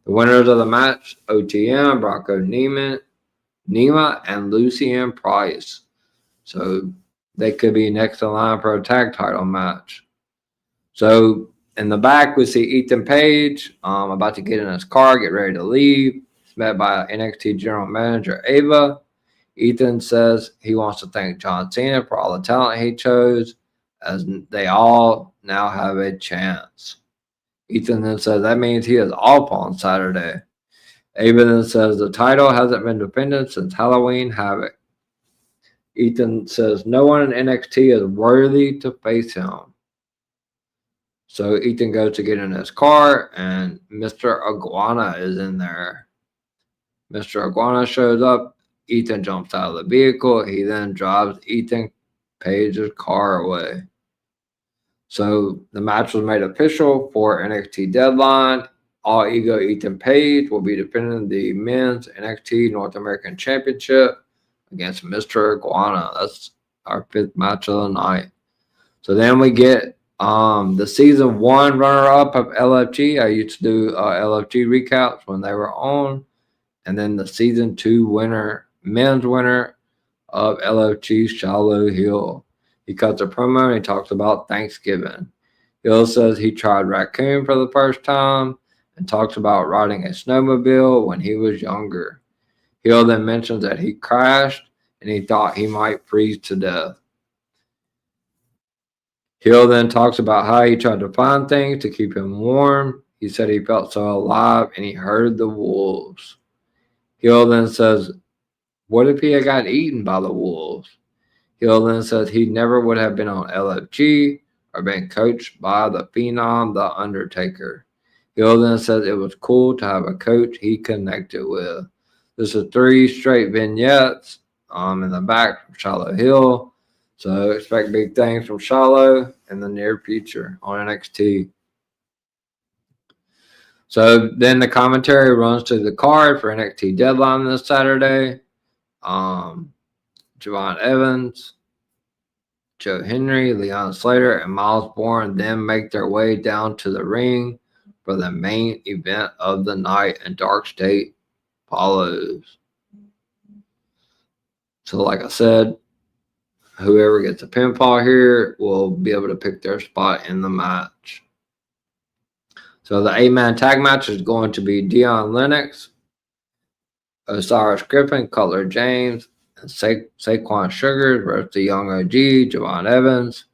The winners of the match, OTM, Bronco Nima, and Lucien Price. So they could be next in line for a tag title match. So in the back, we see Ethan Page about to get in his car, get ready to leave. He's met by NXT General Manager Ava. Ethan says he wants to thank John Cena for all the talent he chose, as they all now have a chance. Ethan then says that means he is off on Saturday. Ava then says the title hasn't been defended since Halloween Havoc. Ethan says no one in NXT is worthy to face him. So Ethan goes to get in his car, and Mr. Iguana is in there. Mr. Iguana shows up. Ethan jumps out of the vehicle. He then drives Ethan Page's car away. So the match was made official for NXT Deadline. All Ego Ethan Page will be defending the men's NXT North American Championship against Mr. Iguana. That's our 5th match of the night. So then we get the season 1 runner-up of LFG. I used to do LFG recaps when they were on. And then the season 2 winner, men's winner of LFG, Shallow Hill. He cuts a promo and he talks about Thanksgiving. Hill says he tried raccoon for the first time and talks about riding a snowmobile when he was younger. Hill then mentions that he crashed and he thought he might freeze to death. Hill then talks about how he tried to find things to keep him warm. He said he felt so alive and he heard the wolves. Hill then says, what if he had got eaten by the wolves? Hill then says he never would have been on LFG or been coached by the Phenom, The Undertaker. Hill then says it was cool to have a coach he connected with. This is 3 straight vignettes in the back from Shallow Hill. So expect big things from Shallow in the near future on NXT. So then the commentary runs to the card for NXT Deadline this Saturday. Javon Evans, Joe Henry, Leon Slater, and Miles Bourne then make their way down to the ring for the main event of the night, and Dark State follows. So like I said, whoever gets a pinfall here will be able to pick their spot in the match. So the 8-man tag match is going to be Dion Lennox, Osiris Griffin, Cutler James, and Saquon Sugars versus the Young OG, Javon Evans,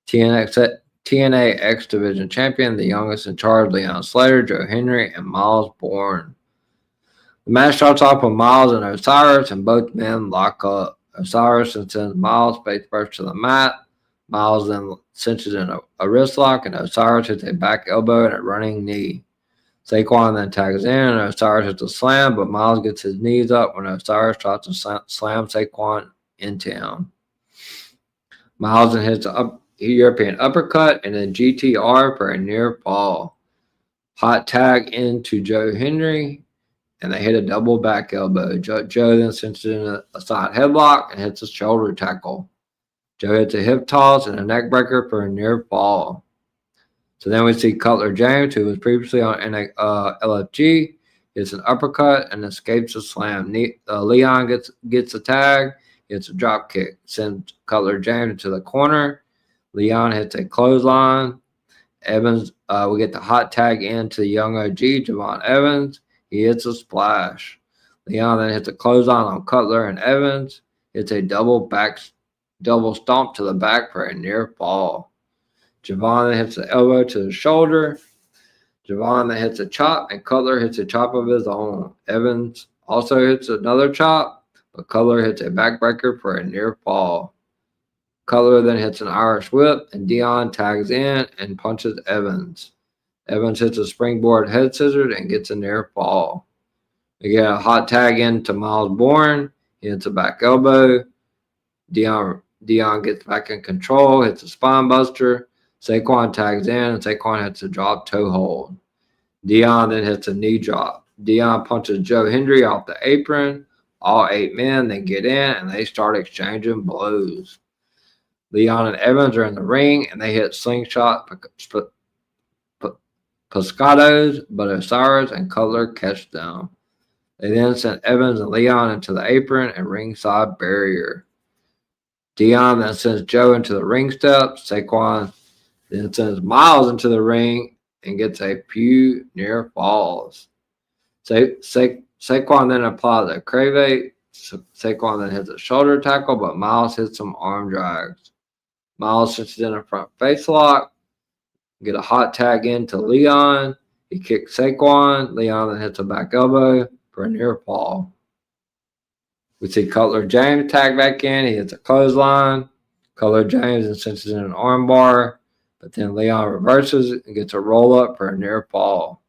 TNA X Division Champion, the youngest in charge, Leon Slater, Joe Henry, and Miles Bourne. The match starts off with Miles and Osiris, and both men lock up. Osiris then sends Miles face first to the mat. Miles then cinches in a wrist lock, and Osiris hits a back elbow and a running knee. Saquon then tags in, and Osiris hits a slam, but Miles gets his knees up when Osiris tries to slam Saquon into him. Miles then hits a European uppercut and then GTR for a near fall. Hot tag into Joe Henry, and they hit a double back elbow. Joe then cinches in a side headlock and hits a shoulder tackle. Joe hits a hip toss and a neck breaker for a near fall. So then we see Cutler James, who was previously on LFG, hits an uppercut and escapes a slam. Leon gets a tag, hits a drop kick, sends Cutler James into the corner. Leon hits a clothesline. Evans, we get the hot tag into the young OG, Javon Evans. He hits a splash. Leon then hits a clothesline on Cutler and Evans. Hits a double stomp to the back for a near fall. Javon then hits the elbow to the shoulder. Javon then hits a chop, and Cutler hits a chop of his own. Evans also hits another chop, but Cutler hits a backbreaker for a near fall. Cutler then hits an Irish whip, and Dion tags in and punches Evans. Evans hits a springboard head scissors and gets a near fall. We get a hot tag into Miles Bourne. He hits a back elbow. Dion gets back in control, hits a spine buster. Saquon tags in, and Saquon hits a drop toe hold. Dion then hits a knee drop. Dion punches Joe Henry off the apron. All 8 men then get in, and they start exchanging blows. Leon and Evans are in the ring, and they hit slingshot pescados, but Osiris and Cutler catch them. They then sent Evans and Leon into the apron and ringside barrier. Dion then sends Joe into the ring steps. Saquon then sends Miles into the ring and gets a few near falls. Saquon Saquon then applies a crave. Saquon then hits a shoulder tackle, but Miles hits some arm drags. Miles sits in a front face lock, get a hot tag into Leon. He kicks Saquon. Leon then hits a back elbow for a near fall. We see Cutler James tag back in. He hits a clothesline. Cutler James and cinches in an armbar, but then Leon reverses and gets a roll up for a near fall.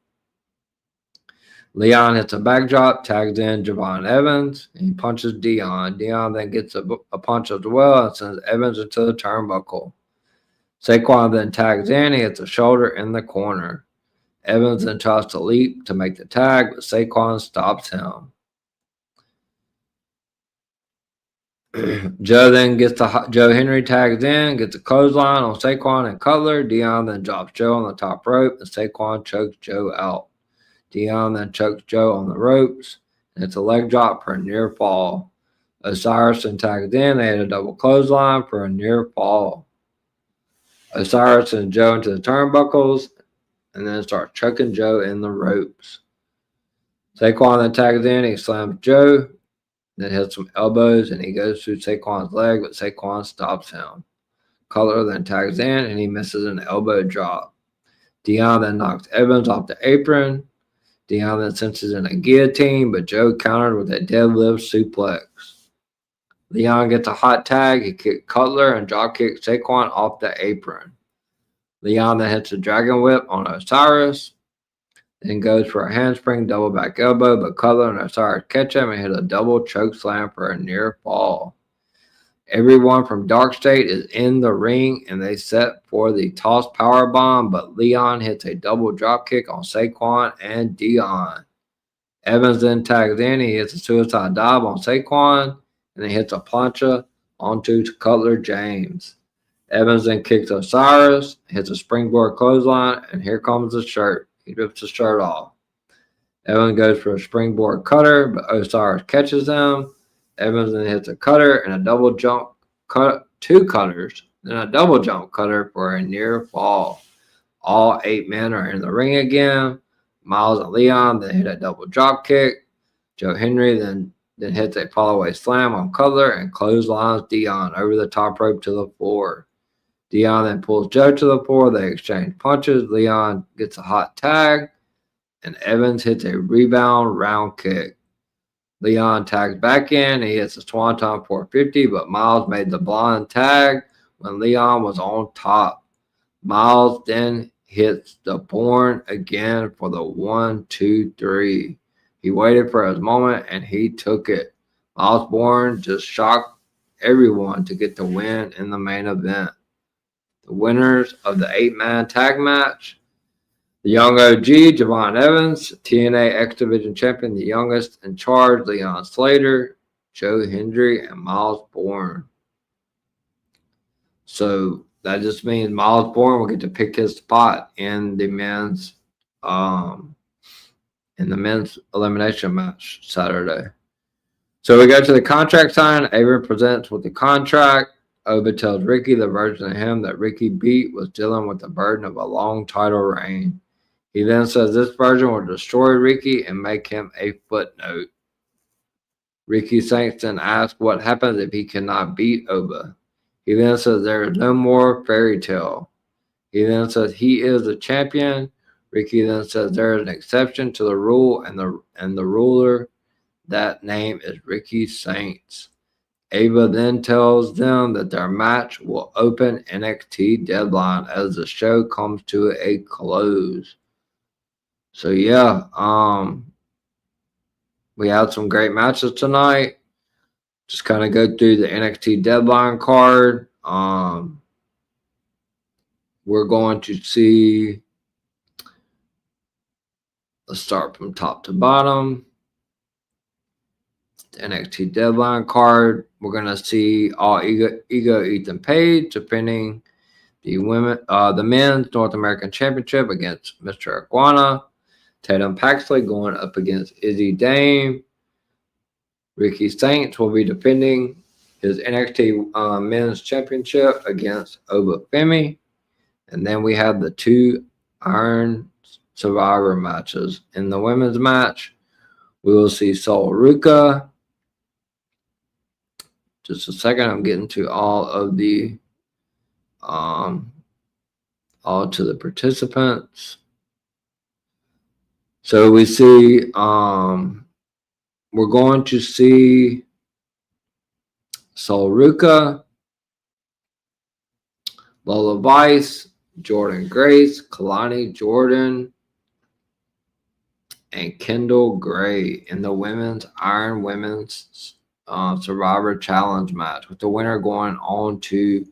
Leon hits a backdrop, tags in Javon Evans, and he punches Dion. Dion then gets a punch as well and sends Evans into the turnbuckle. Saquon then tags in. He hits a shoulder in the corner. Evans then tries to leap to make the tag, but Saquon stops him. Joe Henry tags in, gets a clothesline on Saquon and Cutler. Dion then drops Joe on the top rope, and Saquon chokes Joe out. Dion then chokes Joe on the ropes, and it's a leg drop for a near fall. Osiris then tags in. They hit a double clothesline for a near fall. Osiris and Joe into the turnbuckles, and then starts choking Joe in the ropes. Saquon then tags in. He slams Joe, then hits some elbows, and he goes through Saquon's leg, but Saquon stops him. Cutler then tags in, and he misses an elbow drop. Dion then knocks Evans off the apron. Dion then senses in a guillotine, but Joe countered with a deadlift suplex. Leon gets a hot tag. He kicks Cutler and drop kicks Saquon off the apron. Leon then hits a dragon whip on Osiris, then goes for a handspring double back elbow, but Cutler and Osiris catch him and hit a double choke slam for a near fall. Everyone from Dark State is in the ring, and they set for the toss power bomb, but Leon hits a double drop kick on Saquon and Dion. Evans then tags in. He hits a suicide dive on Saquon, and he hits a plancha onto Cutler James. Evans then kicks Osiris, hits a springboard clothesline, and here comes the shirt. He rips the shirt off. Evans goes for a springboard cutter, but Osiris catches him. Evans then hits a cutter and a double jump cut, two cutters, then a double jump cutter for a near fall. All 8 men are in the ring again. Miles and Leon then hit a double drop kick. Joe Henry then hits a fallaway slam on Cutler and clotheslines Dion over the top rope to the floor. Dion then pulls Joe to the floor. They exchange punches. Leon gets a hot tag, and Evans hits a rebound round kick. Leon tags back in. He hits a Swanton 450, but Miles made the blind tag when Leon was on top. Miles then hits the Born again for the 1, 2, 3. He waited for his moment, and he took it. Miles Born just shocked everyone to get the win in the main event. The winners of the 8-man tag match, the Young OG, Javon Evans, TNA X Division Champion, the youngest in charge, Leon Slater, Joe Hendry, and Miles Bourne. So that just means Miles Bourne will get to pick his spot in the men's elimination match Saturday. So we go to the contract sign. Avery presents with the contract. Oba tells Ricky the version of him that Ricky beat was dealing with the burden of a long title reign. He then says this version will destroy Ricky and make him a footnote. Ricky Saints then asks what happens if he cannot beat Oba. He then says there is no more fairy tale. He then says he is the champion. Ricky then says there is an exception to the rule, and the ruler, that name is Ricky Saints. Ava then tells them that their match will open NXT Deadline as the show comes to a close. So yeah, we had some great matches tonight. Just kind of go through the NXT Deadline card. We're going to see, let's start from top to bottom. The NXT Deadline card. We're going to see All Ego Ethan Page defending the men's North American Championship against Mr. Iguana. Tatum Paxley going up against Izzy Dame. Ricky Saints will be defending his NXT Men's Championship against Oba Femi. And then we have the 2 Iron Survivor matches. In the women's match, We will see Sol Ruka. Just a second, I'm getting to all of the all to the participants. So we see we're going to see Sol Ruka, Lola Vice, Jordan Grace, Kalani Jordan, and Kendall Gray in the women's Survivor Challenge match, with the winner going on to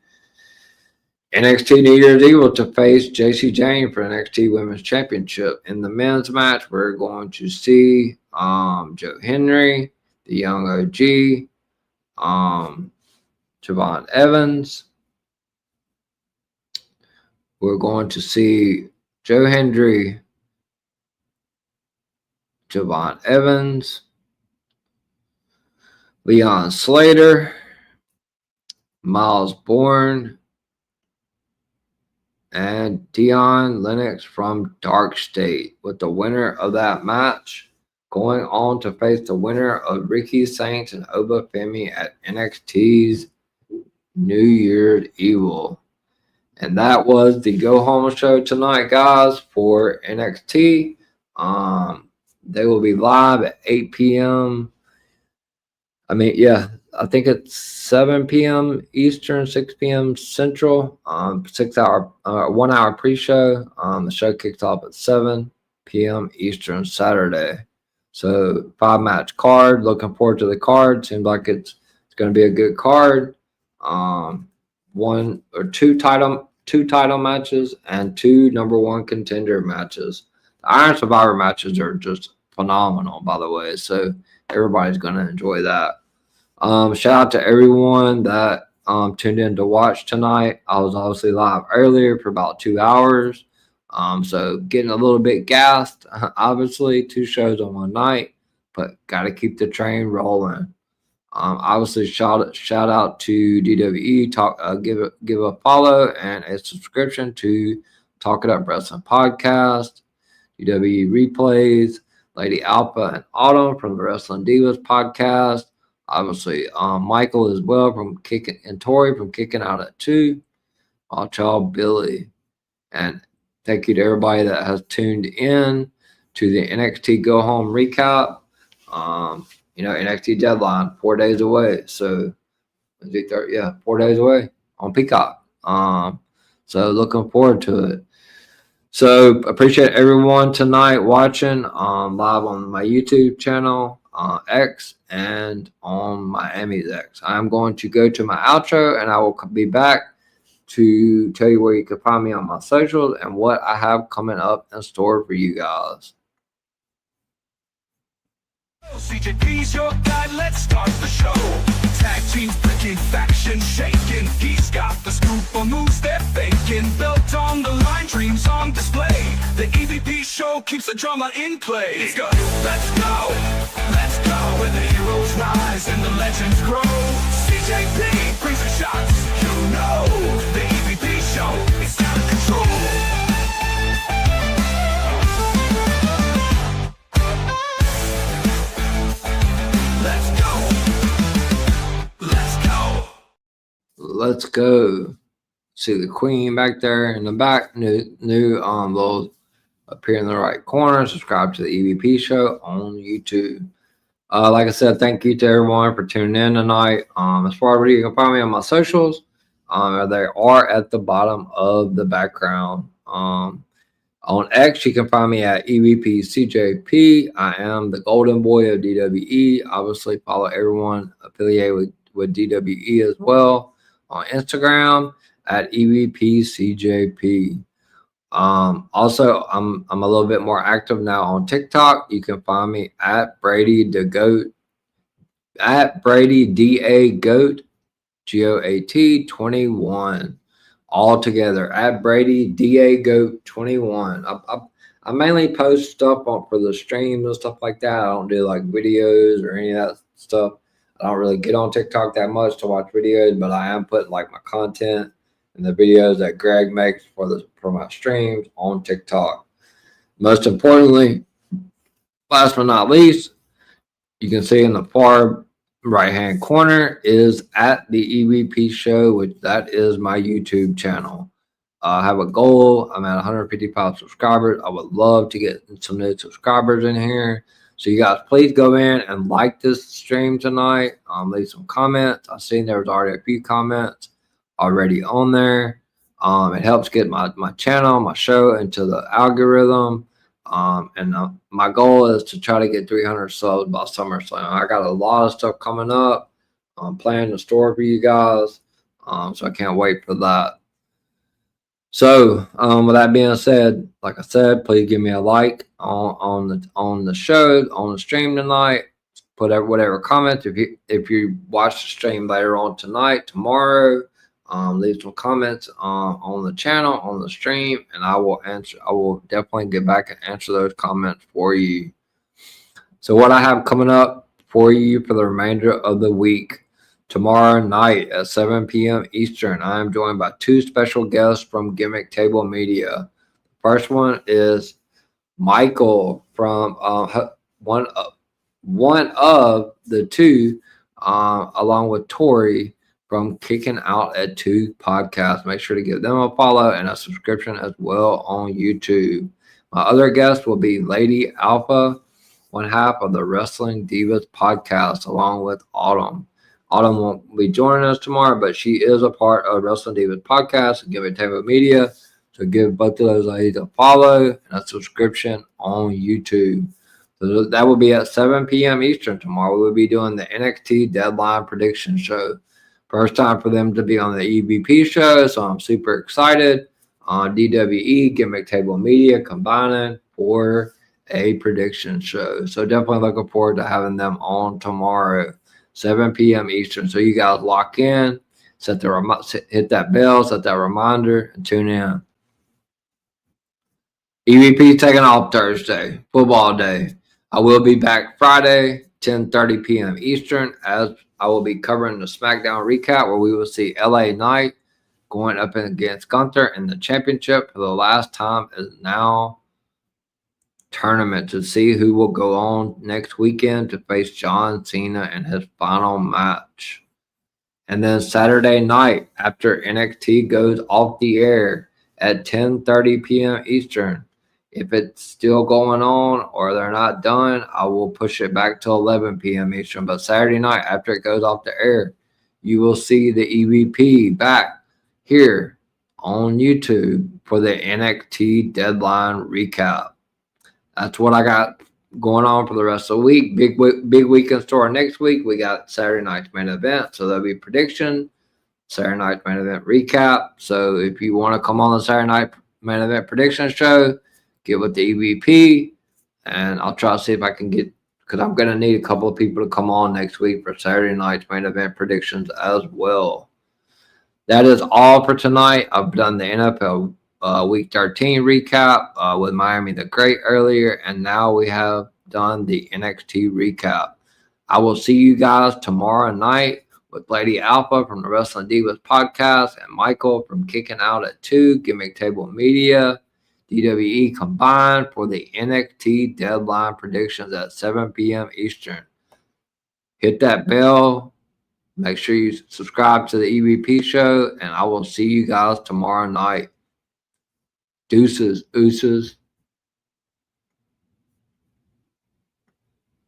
NXT New Year's Evil to face JC Jane for NXT Women's Championship. In the men's match, we're going to see Joe Henry, the Young OG, Javon Evans. We're going to see Joe Hendry, Javon Evans, Leon Slater, Miles Bourne, and Dion Lennox from Dark State, with the winner of that match going on to face the winner of Ricky Saints and Oba Femi at NXT's New Year's Evil. And that was the Go Home show tonight, guys, for NXT. They will be live at 8 p.m. I think it's 7 p.m. Eastern, 6 p.m. Central. 1 hour pre-show. The show kicks off at 7 p.m. Eastern Saturday. So 5-match card. Looking forward to the card. Seems like it's going to be a good card. 1 or 2 title matches and 2 number 1 contender matches. The Iron Survivor matches are just phenomenal, by the way. So everybody's going to enjoy that. Shout out to everyone that tuned in to watch tonight. I was obviously live earlier for about 2 hours. So getting a little bit gassed, obviously 2 shows on one night, but got to keep the train rolling. Obviously shout out to DWE. Give a follow and a subscription to Talk It Up Wrestling Podcast, DWE Replays, Lady Alpha and Autumn from the Wrestling Divas Podcast. Obviously, Michael as well and Tori from Kicking Out at 2. Y'all, Billy. And thank you to everybody that has tuned in to the NXT Go Home recap. NXT deadline, 4 days away. So, 4 days away on Peacock. So looking forward to it. So appreciate everyone tonight watching live on my YouTube channel, X, and on Miami's X. I'm going to go to my outro, and I will be back to tell you where you can find me on my socials and what I have coming up in store for you guys. CJP's your guide, let's start the show. Tag teams breaking, factions shaking. He's got the scoop on moves they're faking. Belt on the line, dreams on display. The EVP show keeps the drama in play. It's good. Let's go where the heroes rise and the legends grow. CJP brings the shots, the EVP show is out of control. Let's go. See the queen back there in the back. New little up here in the right corner. Subscribe to the EVP show on YouTube. Like I said, thank you to everyone for tuning in tonight. As far as where you can find me on my socials, they are at the bottom of the background. On X, you can find me at EVPCJP. I am the golden boy of DWE. Obviously, follow everyone affiliated with DWE as well. On Instagram at EVPCJP. Also, I'm a little bit more active now on TikTok. You can find me at Brady the Goat, at Brady DA Goat, GOAT 21. All together at Brady DA Goat 21. I mainly post stuff for the streams and stuff like that. I don't do like videos or any of that stuff. I don't really get on TikTok that much to watch videos, but I am putting like my content and the videos that Greg makes for my streams on TikTok. Most importantly, last but not least, You can see in the far right hand corner is at the EVP show, which that is my YouTube channel. I have a goal. I'm at 155 subscribers. I would love to get some new subscribers in here. So you guys please go in and like this stream tonight. Leave some comments. I've seen there was already a few comments already on there. It helps get my channel, my show into the algorithm. My goal is to try to get 300 subs by SummerSlam. I got a lot of stuff coming up. I'm planning the store for you guys. So I can't wait for that. So, with that being said, like I said, please give me a like on the show, on the stream tonight. Put whatever comments if you watch the stream later on tonight, tomorrow. Leave some comments on the channel, on the stream, and I will answer. I will definitely get back and answer those comments for you. So, what I have coming up for you for the remainder of the week. Tomorrow night at 7 p.m. Eastern, I am joined by two special guests from Gimmick Table Media. First one is Michael from one of the two, along with Tori from Kicking Out at 2 podcast. Make sure to give them a follow and a subscription as well on YouTube. My other guest will be Lady Alpha, one half of the Wrestling Divas podcast, along with Autumn. Autumn won't be joining us tomorrow, but she is a part of Wrestling Divas podcast and Gimmick Table Media. So give both of those ladies a follow and a subscription on YouTube. So that will be at 7 p.m. Eastern tomorrow. We will be doing the NXT Deadline Prediction Show. First time for them to be on the EVP show, so I'm super excited. DWE, Gimmick Table Media combining for a prediction show. So definitely looking forward to having them on tomorrow. 7 p.m. Eastern. So you guys lock in, hit that bell, set that reminder, and tune in. EVP taking off Thursday, football day. I will be back Friday, 10:30 p.m. Eastern, as I will be covering the SmackDown recap, where we will see LA Knight going up against Gunther in the championship for the last time is now tournament to see who will go on next weekend to face John Cena in his final match. And then Saturday night, after NXT goes off the air at 10:30 p.m. Eastern, if it's still going on or they're not done, I will push it back to 11 p.m. Eastern. But Saturday night, after it goes off the air, you will see the EVP back here on YouTube for the NXT Deadline recap. That's what I got going on for the rest of the week. Big week in store next week. We got Saturday night's main event, so there'll be prediction, Saturday night's main event recap. So if you want to come on the Saturday night main event prediction show, get with the EVP, and I'll try to see if I can get, because I'm going to need a couple of people to come on next week for Saturday night's main event predictions as well. That is all for tonight. I've done the NFL Week 13 recap with Miami the Great earlier, and now we have done the NXT recap. I will see you guys tomorrow night with Lady Alpha from the Wrestling Divas podcast and Michael from Kicking Out at 2, Gimmick Table Media, DWE combined for the NXT Deadline predictions at 7 p.m. Eastern. Hit that bell. Make sure you subscribe to the EVP show, and I will see you guys tomorrow night. Deuces, ooses.